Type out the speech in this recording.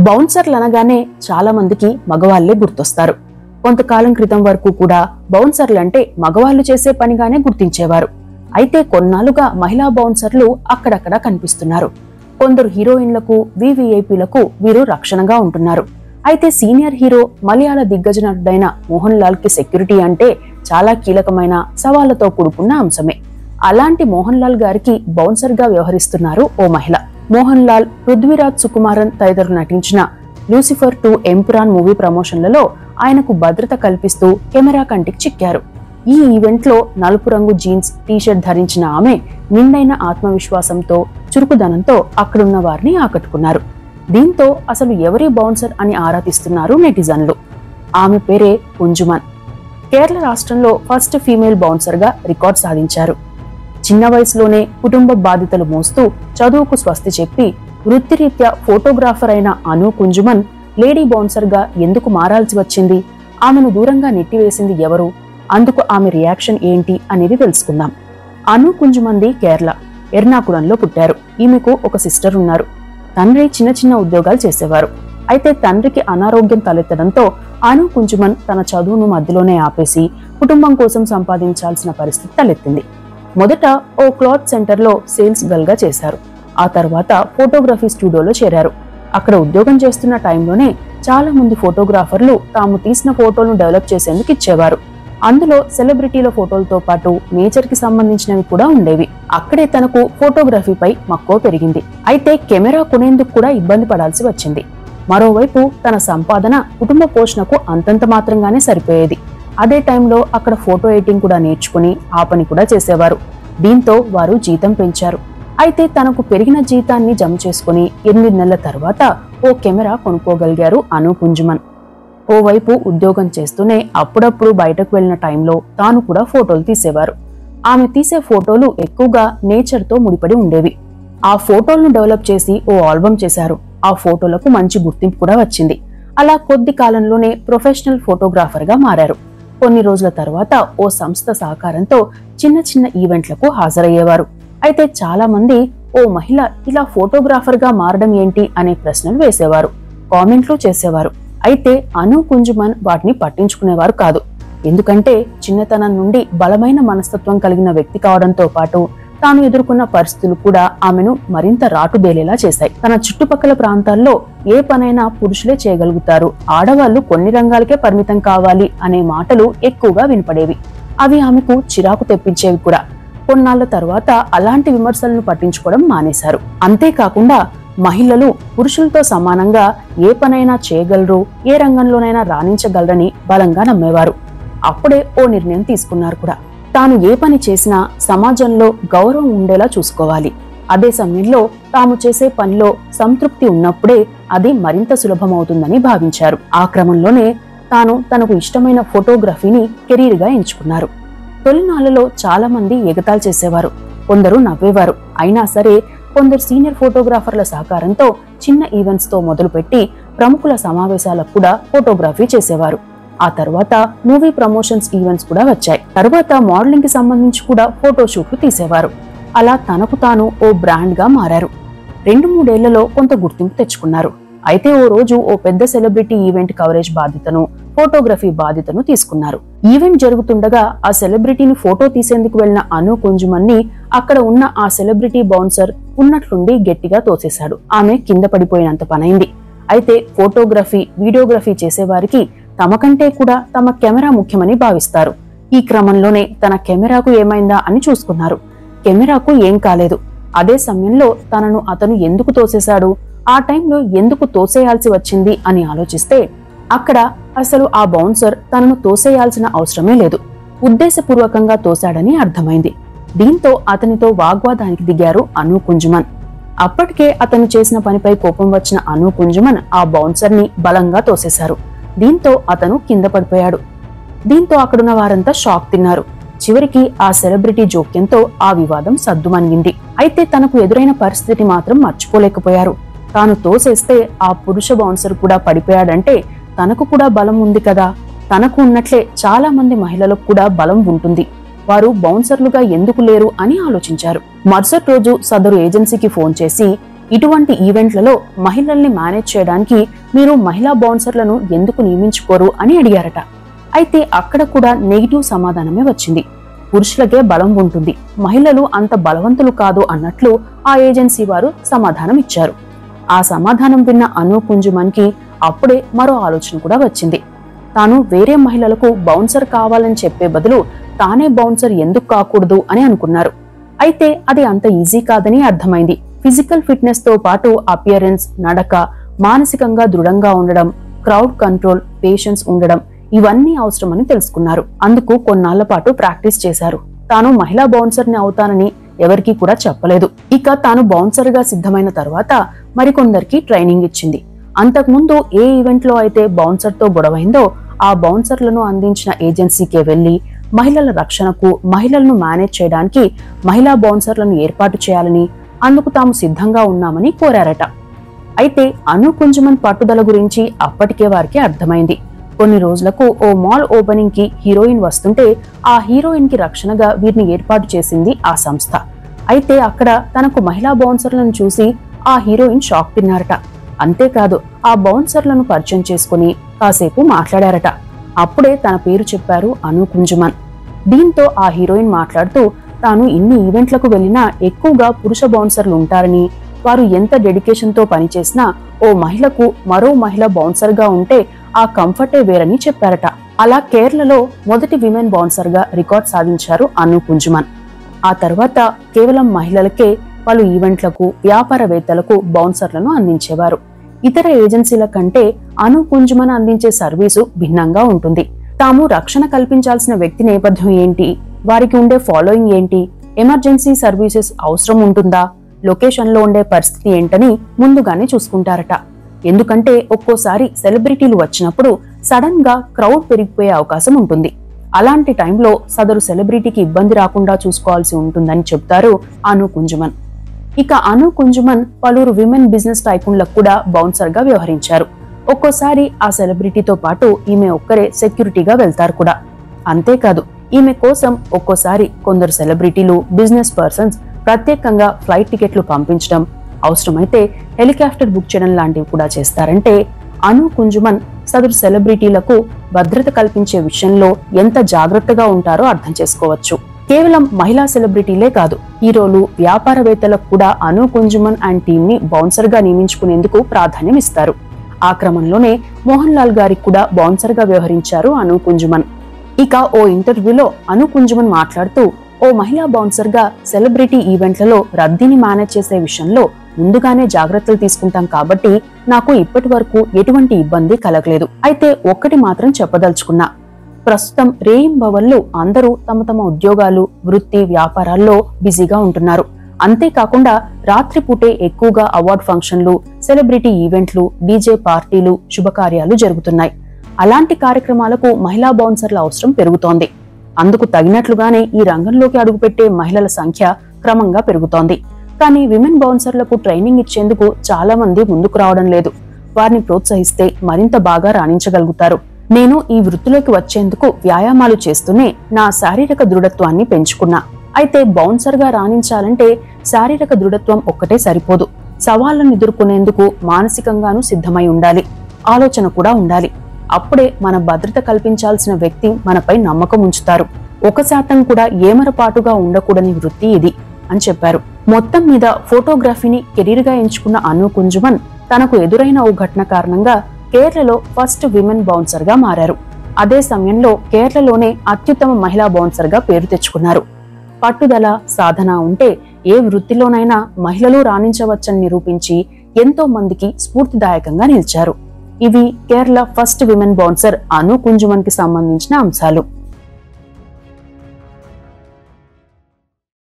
బౌన్సర్లు అనగానే చాలా మందికి మగవాళ్లే గుర్తొస్తారు. కొంతకాలం క్రితం వరకు కూడా బౌన్సర్లంటే మగవాళ్లు చేసే పనిగానే గుర్తించేవారు. అయితే కొన్నాళ్లుగా మహిళా బౌన్సర్లు అక్కడక్కడ కనిపిస్తున్నారు. కొందరు హీరోయిన్లకు, వివిఐపీలకు వీరు రక్షణగా ఉంటున్నారు. అయితే సీనియర్ హీరో, మలయాళ దిగ్గజ నటుడైన మోహన్ లాల్ కి సెక్యూరిటీ అంటే చాలా కీలకమైన, సవాళ్లతో కూడుకున్న అంశమే. అలాంటి మోహన్ లాల్ గారికి బౌన్సర్ గా వ్యవహరిస్తున్నారు ఓ మహిళ. మోహన్ లాల్, పృథ్వీరాజ్ సుకుమారన్ తదితరులు నటించిన లూసిఫర్ 2 ఎంపురాన్ మూవీ ప్రమోషన్లలో ఆయనకు భద్రత కల్పిస్తూ కెమెరా కంటికి చిక్కారు. ఈ ఈవెంట్ లో నలుపు రంగు జీన్స్, టీషర్ట్ ధరించిన ఆమె నిండైన ఆత్మవిశ్వాసంతో, చురుకుదనంతో అక్కడున్న వారిని ఆకట్టుకున్నారు. దీంతో అసలు ఎవరి బౌన్సర్ అని ఆరా తీస్తున్నారు నెటిజన్లు. ఆమె పేరే కుంజుమన్. కేరళ రాష్ట్రంలో ఫస్ట్ ఫీమేల్ బౌన్సర్ గా రికార్డ్ సాధించారు. చిన్న వయసులోనే కుటుంబ బాధ్యతలు మోస్తూ చదువుకు స్వస్తి చెప్పి వృత్తిరీత్యా ఫోటోగ్రాఫర్ అయిన అను కుంజుమన్ లేడీ బౌన్సర్ గా ఎందుకు మారాల్సి వచ్చింది? ఆమెను దూరంగా నెట్టివేసింది ఎవరు? అందుకు ఆమె రియాక్షన్ ఏంటి అనేది తెలుసుకుందాం. అను కుంజుమంది కేరళ, ఎర్నాకుళంలో పుట్టారు. ఈమెకు ఒక సిస్టర్ ఉన్నారు. తండ్రి చిన్న చిన్న ఉద్యోగాలు చేసేవారు. అయితే తండ్రికి అనారోగ్యం తలెత్తడంతో అను కుంజుమన్ తన చదువును మధ్యలోనే ఆపేసి కుటుంబం కోసం సంపాదించాల్సిన పరిస్థితి తలెత్తింది. మొదట ఓ క్లాత్ సెంటర్ లో సేల్స్ గర్ల్ గా చేశారు. ఆ తర్వాత ఫోటోగ్రఫీ స్టూడియోలో చేరారు. అక్కడ ఉద్యోగం చేస్తున్న టైంలోనే చాలా మంది ఫోటోగ్రాఫర్లు తాము తీసిన ఫోటోలను డెవలప్ చేసేందుకు ఇచ్చేవారు. అందులో సెలబ్రిటీల ఫోటోలతో పాటు నేచర్ కి సంబంధించినవి కూడా ఉండేవి. అక్కడే తనకు ఫోటోగ్రఫీపై మక్కువ పెరిగింది. అయితే కెమెరా కొనేందుకు కూడా ఇబ్బంది పడాల్సి వచ్చింది. మరోవైపు తన సంపాదన కుటుంబ పోషణకు అంతంత మాత్రంగానే సరిపోయేది. అదే టైంలో అక్కడ ఫోటో ఎడిటింగ్ కూడా నేర్చుకుని ఆ పని కూడా చేసేవారు. దీంతో వారు జీతం పెంచారు. అయితే తనకు పెరిగిన జీతాన్ని జమ చేసుకుని 8 నెలల తర్వాత ఓ కెమెరా కొనుక్కోగలిగారు అను కుంజుమన్. ఓవైపు ఉద్యోగం చేస్తూనే అప్పుడప్పుడు బయటకు వెళ్లిన టైంలో తాను కూడా ఫోటోలు తీసేవారు. ఆమె తీసే ఫోటోలు ఎక్కువగా నేచర్ తో ముడిపడి ఉండేవి. ఆ ఫోటోలను డెవలప్ చేసి ఓ ఆల్బమ్ చేశారు. ఆ ఫోటోలకు మంచి గుర్తింపు కూడా వచ్చింది. అలా కొద్ది కాలంలోనే ప్రొఫెషనల్ ఫోటోగ్రాఫర్ గా మారారు. కొన్ని రోజుల తర్వాత ఓ సంస్థ సహకారంతో చిన్న చిన్న ఈవెంట్లకు హాజరయ్యేవారు. అయితే చాలా మంది ఓ మహిళ ఇలా ఫోటోగ్రాఫర్ గా మారడం ఏంటి అనే ప్రశ్నలు వేసేవారు, కామెంట్లు చేసేవారు. అయితే అను కుంజుమన్ వాటిని పట్టించుకునేవారు కాదు. ఎందుకంటే చిన్నతనం నుండి బలమైన మనస్తత్వం కలిగిన వ్యక్తి కావడంతో పాటు తాను ఎదుర్కొన్న పరిస్థితులు కూడా ఆమెను మరింత రాటుదేలేలా చేశాయి. తన చుట్టుపక్కల ప్రాంతాల్లో ఏ పనైనా పురుషులే చేయగలుగుతారు, ఆడవాళ్లు కొన్ని రంగాలకే పరిమితం కావాలి అనే మాటలు ఎక్కువగా వినపడేవి. అవి ఆమెకు చిరాకు తెప్పించేవి కూడా. కొన్నాళ్ల తర్వాత అలాంటి విమర్శలను పట్టించుకోవడం మానేశారు. అంతేకాకుండా మహిళలు పురుషులతో సమానంగా ఏ పనైనా చేయగలరు, ఏ రంగంలోనైనా రాణించగలరని బలంగా నమ్మేవారు. అప్పుడే ఓ నిర్ణయం తీసుకున్నారు కూడా. తాను ఏ పని చేసినా సమాజంలో గౌరవం ఉండేలా చూసుకోవాలి. అదే సమయంలో తాము చేసే పనిలో సంతృప్తి ఉన్నప్పుడే అది మరింత సులభమవుతుందని భావించారు. ఆ క్రమంలోనే తనకు ఇష్టమైన ఫోటోగ్రఫీని కెరీర్ గా ఎంచుకున్నారు. తొలినాళ్లలో చాలా మంది ఎగతాళి చేసేవారు, కొందరు నవ్వేవారు. అయినా సరే కొందరు సీనియర్ ఫోటోగ్రాఫర్ల సహకారంతో చిన్న ఈవెంట్స్ తో మొదలుపెట్టి ప్రముఖుల సమావేశాలకు కూడా ఫోటోగ్రఫీ చేసేవారు. ఆ తర్వాత మూవీ ప్రమోషన్స్ ఈవెంట్స్ కూడా వచ్చాయి. తర్వాత మోడలింగ్ కి సంబంధించి కూడా ఫోటోషూట్లు తీసేవారు. అలా తనకు తాను ఓ బ్రాండ్ గా మారారు. 2-3 ఏళ్లలో కొంత గుర్తింపు తెచ్చుకున్నారు. అయితే ఓ రోజు ఓ పెద్ద సెలబ్రిటీ ఈవెంట్ కవరేజ్ బాధ్యతను, ఫోటోగ్రఫీ బాధ్యతను తీసుకున్నారు. ఈవెంట్ జరుగుతుండగా ఆ సెలబ్రిటీని ఫోటో తీసేందుకు వెళ్లిన అను కుంజుమన్ ని అక్కడ ఉన్న ఆ సెలబ్రిటీ బౌన్సర్ ఉన్నట్లుండి గట్టిగా తోసేశాడు. ఆమె కింద పడిపోయినంత పనైంది. అయితే ఫోటోగ్రఫీ, వీడియోగ్రఫీ చేసేవారికి తమ కంటే కూడా తమ కెమెరా ముఖ్యమని భావిస్తారు. ఈ క్రమంలోనే తన కెమెరాకు ఏమైందా అని చూసుకున్నారు. కెమెరాకు ఏం కాలేదు. అదే సమయంలో తనను అతను ఎందుకు తోసేశాడు, ఆ టైంలో ఎందుకు తోసేయాల్సి వచ్చింది అని ఆలోచిస్తే అక్కడ అసలు ఆ బౌన్సర్ తనను తోసేయాల్సిన అవసరమే లేదు, ఉద్దేశపూర్వకంగా తోశాడని అర్థమైంది. దీంతో అతనితో వాగ్వాదానికి దిగారు అను కుంజుమన్. అప్పటికే అతను చేసిన పనిపై కోపం వచ్చిన అను కుంజుమన్ ఆ బౌన్సర్ ని బలంగా తోసేశారు. దీంతో అతను కింద పడిపోయాడు. దీంతో అక్కడున్న వారంతా షాక్ తిన్నారు. చివరికి ఆ సెలబ్రిటీ జోక్యంతో ఆ వివాదం సద్దుమణిగింది. అయితే తనకు ఎదురైన పరిస్థితిని మాత్రం మర్చిపోలేకపోయారు. తాను తోసేస్తే ఆ పురుష బౌన్సర్ కూడా పడిపోయాడంటే తనకు కూడా బలం ఉంది కదా, తనకు ఉన్నట్లే చాలా మంది మహిళలకు కూడా బలం ఉంటుంది, వారు బౌన్సర్లుగా ఎందుకు లేరు అని ఆలోచించారు. మరుసటి రోజు సదరు ఏజెన్సీకి ఫోన్ చేసి ఇటువంటి ఈవెంట్లలో మహిళల్ని మేనేజ్ చేయడానికి మీరు మహిళా బౌన్సర్లను ఎందుకు నియమించుకోరు అని అడిగారట. అయితే అక్కడ కూడా నెగిటివ్ సమాధానమే వచ్చింది. పురుషులకే బలం ఉంటుంది, మహిళలు అంత బలవంతులు కాదు అన్నట్లు ఆ ఏజెన్సీ వారు సమాధానం ఇచ్చారు. ఆ సమాధానం విన్న అను కుంజుమన్ కి అప్పుడే మరో ఆలోచన కూడా వచ్చింది. తాను వేరే మహిళలకు బౌన్సర్ కావాలని చెప్పే బదులు తానే బౌన్సర్ ఎందుకు కాకూడదు అని అనుకున్నారు. అయితే అది అంత ఈజీ కాదని అర్థమైంది. ఫిజికల్ ఫిట్నెస్ తో పాటు అపియరెన్స్, నడక, మానసికంగా దృఢంగా ఉండడం, క్రౌడ్ కంట్రోల్, పేషెన్స్ ఉండడం ఇవన్నీ అవసరమని తెలుసుకున్నారు. అందుకు కొన్నాళ్ల పాటు ప్రాక్టీస్ చేశారు. తాను మహిళా బౌన్సర్ ని అవుతానని ఎవరికీ కూడా చెప్పలేదు. ఇక తాను బౌన్సర్ గా సిద్ధమైన తర్వాత మరికొందరికి ట్రైనింగ్ ఇచ్చింది. అంతకుముందు ఏ ఈవెంట్ లో అయితే బౌన్సర్ తో గొడవైందో ఆ బౌన్సర్లను అందించిన ఏజెన్సీకే వెళ్లి మహిళల రక్షణకు, మహిళలను మేనేజ్ చేయడానికి మహిళా బౌన్సర్లను ఏర్పాటు చేయాలని, అందుకు తాము సిద్ధంగా ఉన్నామని కోరారట. అయితే అను కుంజుమన్ పట్టుదల గురించి అప్పటికే వారికి అర్థమైంది. కొన్ని రోజులకు ఓ మాల్ ఓపెనింగ్ కి హీరోయిన్ వస్తుంటే ఆ హీరోయిన్ కి రక్షణగా వీరిని ఏర్పాటు చేసింది ఆ సంస్థ. అయితే అక్కడ తనకు మహిళా బౌన్సర్లను చూసి ఆ హీరోయిన్ షాక్ తిన్నారట. అంతేకాదు ఆ బౌన్సర్లను పరిచయం చేసుకుని కాసేపు మాట్లాడారట. అప్పుడే తన పేరు చెప్పారు అను కుంజుమన్. దీంతో ఆ హీరోయిన్ మాట్లాడుతూ తాను ఇన్ని ఈవెంట్లకు వెళ్లినా ఎక్కువగా పురుష బౌన్సర్లు ఉంటారని, వారు ఎంత డెడికేషన్ తో పనిచేసినా ఓ మహిళకు మరో మహిళ బౌన్సర్ గా ఉంటే ఆ కంఫర్టే వేరని చెప్పారట. అలా కేరళలో మొదటి విమెన్ బౌన్సర్ గా రికార్డ్ సాధించారు అను కుంజుమన్. ఆ తర్వాత కేవలం మహిళలకే పలు ఈవెంట్లకు, వ్యాపారవేత్తలకు బౌన్సర్లను అందించేవారు. ఇతర ఏజెన్సీల కంటే అను కుంజుమన్ అందించే సర్వీసు భిన్నంగా ఉంటుంది. తాము రక్షణ కల్పించాల్సిన వ్యక్తి నేపథ్యం ఏంటి, వారికి ఉండే ఫాలోయింగ్ ఏంటి, ఎమర్జెన్సీ సర్వీసెస్ అవసరం ఉంటుందా, లొకేషన్ లో ఉండే పరిస్థితి ఏంటని ముందుగానే చూసుకుంటారట. ఎందుకంటే ఒక్కోసారి సెలబ్రిటీలు వచ్చినప్పుడు సడన్ గా క్రౌడ్ పెరిగిపోయే అవకాశం ఉంటుంది. అలాంటి టైంలో సదరు సెలబ్రిటీకి ఇబ్బంది రాకుండా చూసుకోవాల్సి ఉంటుందని చెప్తారు అను కుంజుమన్. ఇక అను కుంజుమన్ పలువురు విమెన్ బిజినెస్ టైకూన్లకు కూడా బౌన్సర్ గా వ్యవహరించారు. ఒక్కోసారి ఆ సెలబ్రిటీతో పాటు ఈమె ఒక్కరే సెక్యూరిటీగా వెళ్తారు కూడా. అంతేకాదు ఈమె కోసం ఒక్కోసారి కొందరు సెలబ్రిటీలు, బిజినెస్ పర్సన్స్ ప్రత్యేకంగా ఫ్లైట్ టికెట్లు పంపించడం, అవసరమైతే హెలికాప్టర్ బుక్ చేయడం లాంటివి కూడా చేస్తారంటే అను కుంజుమన్ సదరు సెలబ్రిటీలకు భద్రత కల్పించే విషయంలో ఎంత జాగ్రత్తగా ఉంటారో అర్థం చేసుకోవచ్చు. కేవలం మహిళా సెలబ్రిటీలే కాదు, హీరోలు, వ్యాపారవేత్తలకు కూడా అను కుంజుమన్ అండ్ టీమ్ ని బౌన్సర్ గా నియమించుకునేందుకు ప్రాధాన్యం ఇస్తారు. ఆ క్రమంలోనే మోహన్ లాల్ గారికి కూడా బౌన్సర్ గా వ్యవహరించారు అను కుంజుమన్. ఇక ఓ ఇంటర్వ్యూలో అను కుంజుమన్ మాట్లాడుతూ ఓ మహిళా బౌన్సర్ గా సెలబ్రిటీ ఈవెంట్లలో రద్దీని మేనేజ్ చేసే విషయంలో ముందుగానే జాగ్రత్తలు తీసుకుంటాం కాబట్టి నాకు ఇప్పటి వరకు ఎటువంటి ఇబ్బంది కలగలేదు. అయితే ఒక్కటి మాత్రం చెప్పదలుచుకున్నా, ప్రస్తుతం రేయింబవళ్లు అందరూ తమ తమ ఉద్యోగాలు, వృత్తి, వ్యాపారాల్లో బిజీగా ఉంటున్నారు. అంతేకాకుండా రాత్రిపూటే ఎక్కువగా అవార్డ్ ఫంక్షన్లు, సెలబ్రిటీ ఈవెంట్లు, డీజే పార్టీలు, శుభకార్యాలు జరుగుతున్నాయి. అలాంటి కార్యక్రమాలకు మహిళా బౌన్సర్ల అవసరం పెరుగుతోంది. అందుకు తగినట్లుగానే ఈ రంగంలోకి అడుగుపెట్టే మహిళల సంఖ్య క్రమంగా పెరుగుతోంది. కానీ విమెన్ బౌన్సర్లకు ట్రైనింగ్ ఇచ్చేందుకు చాలా మంది ముందుకు రావడం లేదు. వారిని ప్రోత్సహిస్తే మరింత బాగా రాణించగలుగుతారు. నేను ఈ వృత్తిలోకి వచ్చేందుకు వ్యాయామాలు చేస్తూనే నా శారీరక దృఢత్వాన్ని పెంచుకున్నా. అయితే బౌన్సర్ గా రాణించాలంటే శారీరక దృఢత్వం ఒక్కటే సరిపోదు. సవాళ్లను ఎదుర్కొనేందుకు మానసికంగానూ సిద్ధమై ఉండాలి, ఆలోచన కూడా ఉండాలి. అప్పుడే మన భద్రత కల్పించాల్సిన వ్యక్తి మనపై నమ్మకం ఉంచుతారు. 1% కూడా ఏమరపాటుగా ఉండకూడని వృత్తి ఇది అని చెప్పారు. మొత్తం మీద ఫోటోగ్రఫీని కెరీర్ గా ఎంచుకున్న అను కుంజుమన్ తనకు ఎదురైన ఓ ఘటన కారణంగా కేరళలో ఫస్ట్ విమెన్ బౌన్సర్ గా మారారు. అదే సమయంలో కేరళలోనే అత్యుత్తమ మహిళా బౌన్సర్ గా పేరు తెచ్చుకున్నారు. పట్టుదల, సాధన ఉంటే ఏ వృత్తిలోనైనా మహిళలు రాణించవచ్చని నిరూపించి ఎంతో మందికి స్ఫూర్తిదాయకంగా నిలిచారు. ఇవి కేరళ ఫస్ట్ విమెన్ బౌన్సర్ అను కుంజుమన్ కి సంబంధించిన అంశాలు.